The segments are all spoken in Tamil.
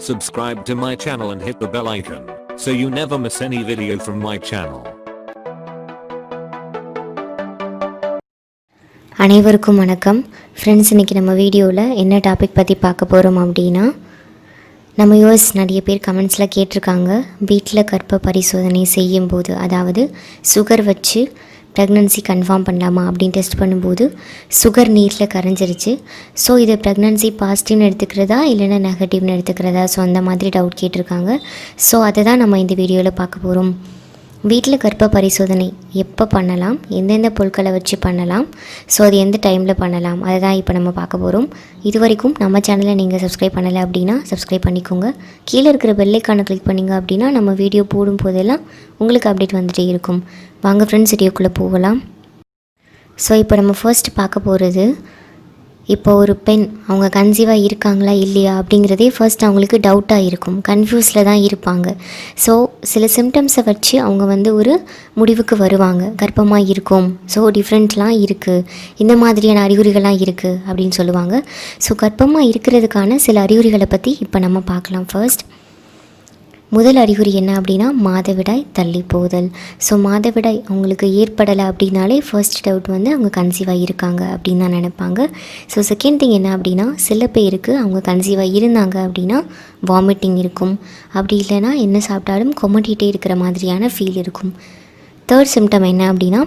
Subscribe to my channel and hit the bell icon so you never miss any video from my channel. அனைவருக்கும் வணக்கம் ஃப்ரெண்ட்ஸ். இன்றைக்கி நம்ம வீடியோவில் என்ன டாபிக் பற்றி பார்க்க போகிறோம் அப்படின்னா, நம்ம யூஎஸ் நிறைய பேர் கமெண்ட்ஸில் கேட்டிருக்காங்க, வீட்டில் கர்ப்ப பரிசோதனை செய்யும்போது, அதாவது சுகர் வச்சு ப்ரெக்னன்சி கன்ஃபார்ம் பண்ணலாமா அப்படின்னு டெஸ்ட் பண்ணும்போது சுகர் நீரில் கரைஞ்சிருச்சு. ஸோ இது ப்ரெக்னன்சி பாசிட்டிவ்னு எடுத்துக்கிறதா இல்லைன்னா நெகட்டிவ்னு எடுத்துக்கிறதா, ஸோ அந்த மாதிரி டவுட் கேட்டிருக்காங்க. ஸோ அதை தான் நம்ம இந்த வீடியோவில் பார்க்க போகிறோம். வீட்டில் கர்ப்ப பரிசோதனை எப்போ பண்ணலாம், எந்தெந்த பொருட்களை வச்சு பண்ணலாம், ஸோ அது எந்த டைமில் பண்ணலாம், அதை தான் இப்போ நம்ம பார்க்க போகிறோம். இது வரைக்கும் நம்ம சேனலை நீங்கள் சப்ஸ்கிரைப் பண்ணலை அப்படின்னா சப்ஸ்கிரைப் பண்ணிக்கோங்க. கீழே இருக்கிற பெல் ஐகானை கிளிக் பண்ணிங்க அப்படின்னா நம்ம வீடியோ போடும் போதெல்லாம் உங்களுக்கு அப்டேட் வந்துகிட்டே இருக்கும். வாங்க ஃப்ரெண்ட்ஸ், வீடியோக்குள்ளே போகலாம். ஸோ இப்போ நம்ம ஃபர்ஸ்ட் பார்க்க போகிறது, இப்போ ஒரு பெண் அவங்க கன்சீவாக இருக்காங்களா இல்லையா அப்படிங்கிறதே ஃபர்ஸ்ட் அவங்களுக்கு டவுட்டாக இருக்கும், கன்ஃபியூஸில் தான் இருப்பாங்க. ஸோ சில சிம்டம்ஸை வச்சு அவங்க ஒரு முடிவுக்கு வருவாங்க, கர்ப்பமாக இருக்கும், ஸோ டிஃப்ரெண்ட்லாம் இருக்குது, இந்த மாதிரியான அறிகுறிகள்லாம் இருக்குது அப்படின்னு சொல்லுவாங்க. ஸோ கர்ப்பமாக இருக்கிறதுக்கான சில அறிகுறிகளை பற்றி இப்போ நம்ம பார்க்கலாம். ஃபர்ஸ்ட் முதல் அறிகுறி என்ன அப்படின்னா, மாதவிடாய் தள்ளி போதல். ஸோ மாதவிடாய் அவங்களுக்கு ஏற்படலை அப்படின்னாலே ஃபர்ஸ்ட் டவுட் அவங்க கன்சீவாக இருக்காங்க அப்படின்னு தான் நினைப்பாங்க. ஸோ செகண்ட் திங் என்ன அப்படின்னா, சில பேருக்கு அவங்க கன்சீவாக இருந்தாங்க அப்படின்னா வாமிட்டிங் இருக்கும், அப்படி இல்லைன்னா என்ன சாப்பிட்டாலும் கொமட்டிகிட்டே இருக்கிற மாதிரியான ஃபீல் இருக்கும். தேர்ட் சிம்டம் என்ன அப்படின்னா,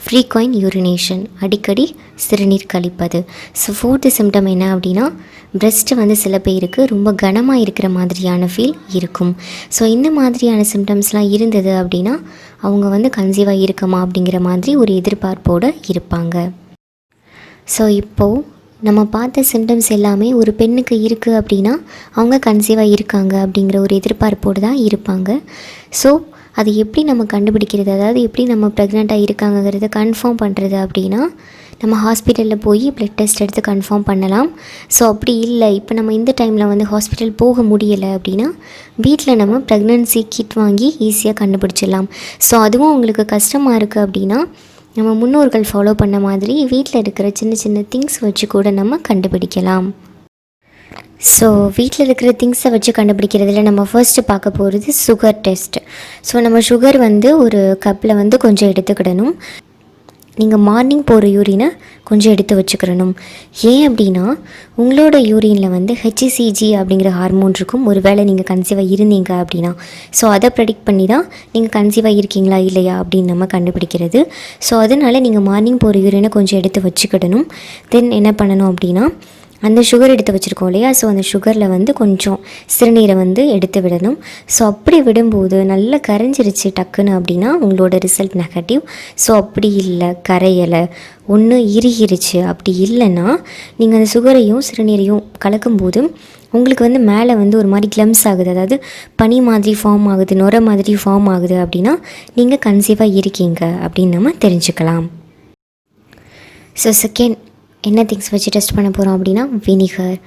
ஃப்ரீக்வெண்ட் யூரினேஷன், அடிக்கடி சிறுநீர் கழிப்பது. ஸோ ஃபோர்த்து சிம்டம் என்ன அப்படின்னா, பிரெஸ்ட்டு சில பேருக்கு ரொம்ப கனமாக இருக்கிற மாதிரியான ஃபீல் இருக்கும். ஸோ இந்த மாதிரியான சிம்டம்ஸ்லாம் இருந்தது அப்படின்னா அவங்க கன்சீவாக இருக்கமா அப்படிங்கிற மாதிரி ஒரு எதிர்பார்ப்போடு இருப்பாங்க. ஸோ இப்போது நம்ம பார்த்த சிம்டம்ஸ் எல்லாமே ஒரு பெண்ணுக்கு இருக்குது அப்படின்னா அவங்க கன்சீவாக இருக்காங்க அப்படிங்கிற ஒரு எதிர்பார்ப்போடு தான் இருப்பாங்க. ஸோ அது எப்படி நம்ம கண்டுபிடிக்கிறது, அதாவது எப்படி நம்ம ப்ரெக்னெண்ட்டாக இருக்காங்கிறத கன்ஃபார்ம் பண்ணுறது அப்படின்னா, நம்ம ஹாஸ்பிட்டலில் போய் ப்ளட் டெஸ்ட் எடுத்து கன்ஃபார்ம் பண்ணலாம். ஸோ அப்படி இல்லை, இப்போ நம்ம இந்த டைமில் ஹாஸ்பிட்டல் போக முடியலை அப்படின்னா வீட்டில் நம்ம ப்ரெக்னன்சி கிட் வாங்கி ஈஸியாக கண்டுபிடிச்சிடலாம். ஸோ அதுவும் உங்களுக்கு கஷ்டமாக இருக்குது அப்படின்னா நம்ம முன்னோர்கள் ஃபாலோ பண்ண மாதிரி வீட்டில் இருக்கிற சின்ன சின்ன திங்ஸ் வச்சு கூட நம்ம கண்டுபிடிக்கலாம். ஸோ வீட்டில் இருக்கிற திங்ஸை வச்சு கண்டுபிடிக்கிறதுல நம்ம ஃபர்ஸ்ட்டு பார்க்க போகிறது சுகர் டெஸ்ட். ஸோ நம்ம சுகர் ஒரு கப்பில் கொஞ்சம் எடுத்துக்கிடணும். நீங்கள் மார்னிங் போகிற யூரினை கொஞ்சம் எடுத்து வச்சுக்கிடணும். ஏன் அப்படின்னா உங்களோட யூரினில் ஹெச்சிசிஜி அப்படிங்கிற ஹார்மோன் இருக்கும். ஒரு வேளை நீங்கள் கன்சீவாக இருந்தீங்க அப்படின்னா ஸோ அதை ப்ரெடிக்ட் பண்ணி தான் நீங்கள் கன்சீவாக இருக்கீங்களா இல்லையா அப்படின்னு நம்ம கண்டுபிடிக்கிறது. ஸோ அதனால் நீங்கள் மார்னிங் போகிற யூரினை கொஞ்சம் எடுத்து வச்சுக்கிடணும். தென் என்ன பண்ணணும் அப்படின்னா, அந்த சுகர் எடுத்து வச்சுருக்கோம் இல்லையா, ஸோ அந்த சுகரில் கொஞ்சம் சிறுநீரை எடுத்து விடணும். ஸோ அப்படி விடும்போது நல்லா கரைஞ்சிருச்சு டக்குன்னு அப்படின்னா உங்களோட ரிசல்ட் நெகட்டிவ். ஸோ அப்படி இல்லை, கரையலை, ஒன்று இறுகிருச்சு, அப்படி இல்லைன்னா நீங்கள் அந்த சுகரையும் சிறுநீரையும் கலக்கும்போது உங்களுக்கு மேலே ஒரு மாதிரி கிளம்ஸ் ஆகுது, அதாவது பனி மாதிரி ஃபார்ம் ஆகுது, நுரை மாதிரி ஃபார்ம் ஆகுது அப்படின்னா நீங்கள் கன்சீவாக இருக்கீங்க அப்படின்னு நம்ம தெரிஞ்சுக்கலாம். ஸோ செகண்ட் என்ன திங்ஸ் வச்சு டெஸ்ட் பண்ண போகிறோம் அப்படின்னா, வினிகர்.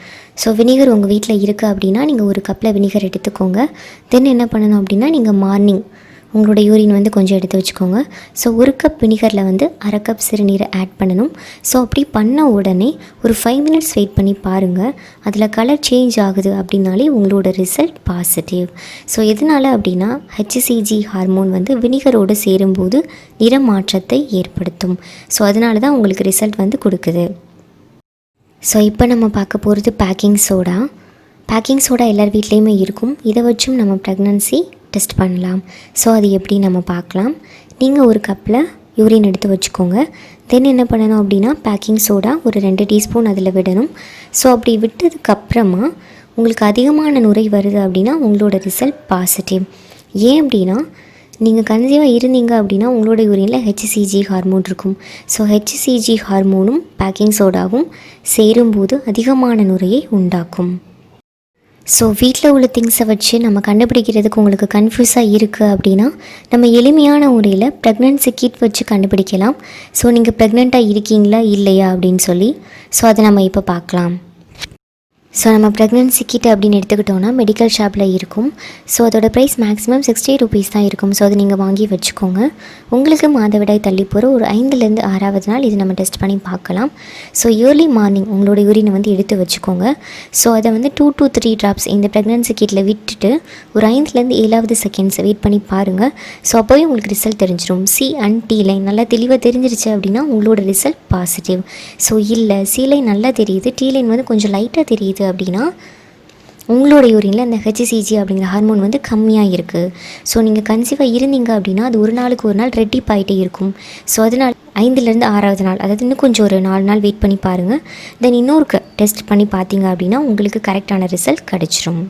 ஸோ வினிகர் உங்கள் வீட்டில் இருக்குது அப்படின்னா நீங்கள் ஒரு கப்பில் வினிகர் எடுத்துக்கோங்க. தென் என்ன பண்ணணும் அப்படின்னா, நீங்கள் மார்னிங் உங்களோட யூரின் கொஞ்சம் எடுத்து வச்சுக்கோங்க. ஸோ ஒரு கப் வினிகரில் அரை கப் சிறுநீரை ஆட் பண்ணணும். ஸோ அப்படி பண்ண உடனே ஒரு 5 மினிட்ஸ் வெயிட் பண்ணி பாருங்கள். அதில் கலர் சேஞ்ச் ஆகுது அப்படின்னாலே உங்களோட ரிசல்ட் பாசிட்டிவ். ஸோ எதனால் அப்படின்னா ஹெச்சிசிஜி ஹார்மோன் வினிகரோடு சேரும்போது நிற மாற்றத்தை ஏற்படுத்தும். ஸோ அதனால தான் உங்களுக்கு ரிசல்ட் கொடுக்குது. ஸோ இப்போ நம்ம பார்க்க போகிறது பேக்கிங் சோடா. பேக்கிங் சோடா எல்லார் வீட்லேயுமே இருக்கும். இதை வச்சும் நம்ம ப்ரெக்னன்சி டெஸ்ட் பண்ணலாம். ஸோ அது எப்படி நம்ம பார்க்கலாம். நீங்கள் ஒரு கப்பில் யூரின் எடுத்து வச்சுக்கோங்க. தென் என்ன பண்ணணும் அப்படின்னா, பேக்கிங் சோடா ஒரு 2 டீஸ்பூன் அதில் விடணும். ஸோ அப்படி விட்டதுக்கப்புறமா உங்களுக்கு அதிகமான நுரை வருது அப்படின்னா உங்களோட ரிசல்ட் பாசிட்டிவ். ஏன் அப்படின்னா நீங்கள் கன்சீவாக இருந்தீங்க அப்படின்னா உங்களோட யூரினில் ஹெச்சிசிஜி ஹார்மோன் இருக்கும். ஸோ ஹெச்சிசிஜி ஹார்மோனும் பேக்கிங் சோடாவும் சேரும்போது அதிகமான நுரையை உண்டாக்கும். ஸோ வீட்டில் உள்ள திங்ஸை வச்சு நம்ம கண்டுபிடிக்கிறதுக்கு உங்களுக்கு கன்ஃபியூஸாக இருக்குது அப்படின்னா நம்ம எளிமையான முறையில் ப்ரெக்னன்சி கிட் வச்சு கண்டுபிடிக்கலாம். ஸோ நீங்கள் ப்ரெக்னெண்ட்டாக இருக்கீங்களா இல்லையா அப்படின்னு சொல்லி. ஸோ அதை நம்ம இப்போ பார்க்கலாம். ஸோ நம்ம ப்ரெக்னென்சி கிட் அப்படின்னு எடுத்துக்கிட்டோன்னா மெடிக்கல் ஷாப்பில் இருக்கும். ஸோ அதோட ப்ரைஸ் மேக்ஸிமம் 60 rupees தான் இருக்கும். ஸோ அதை நீங்கள் வாங்கி வச்சுக்கோங்க. உங்களுக்கு மாதவிடாய் தள்ளி போகிற ஒரு 5லேருந்து 6வது நாள் இது நம்ம டெஸ்ட் பண்ணி பார்க்கலாம். ஸோ ஏர்லி மார்னிங் உங்களோட யூரினை வந்து எடுத்து வச்சுக்கோங்க. ஸோ அதை வந்து 2 to 3 drops இந்த ப்ரெக்னென்சி கிட்டில் விட்டுட்டு ஒரு 5லேருந்து 7வது செகண்ட்ஸ் வெயிட் பண்ணி பாருங்கள். ஸோ அப்போவே உங்களுக்கு ரிசல்ட் தெரிஞ்சிடும். C and T லைன் நல்லா தெளிவாக தெரிஞ்சிருச்சு அப்படின்னா உங்களோட ரிசல்ட் பாசிட்டிவ். ஸோ இல்லை C லைன் நல்லா தெரியுது, T லைன் வந்து கொஞ்சம் லைட்டாக தெரியுது அப்படின்னா உங்களோட யூரினில் அந்த HCG அப்படிங்கிற ஹார்மோன் வந்து கம்மியாக இருக்குது. ஸோ நீங்கள் கன்சீவாக இருந்தீங்க அப்படின்னா அது ஒரு நாளுக்கு ஒரு நாள் ரெட்டிப் ஆகிட்டே இருக்கும். ஸோ அதனால் 5லேருந்து 6வது நாள், அதாவது இன்னும் கொஞ்சம் ஒரு 4 நாள் வெயிட் பண்ணி பாருங்கள். தென் இன்னொரு டெஸ்ட் பண்ணி பார்த்தீங்க அப்படின்னா உங்களுக்கு கரெக்டான ரிசல்ட் கிடச்சிரும்.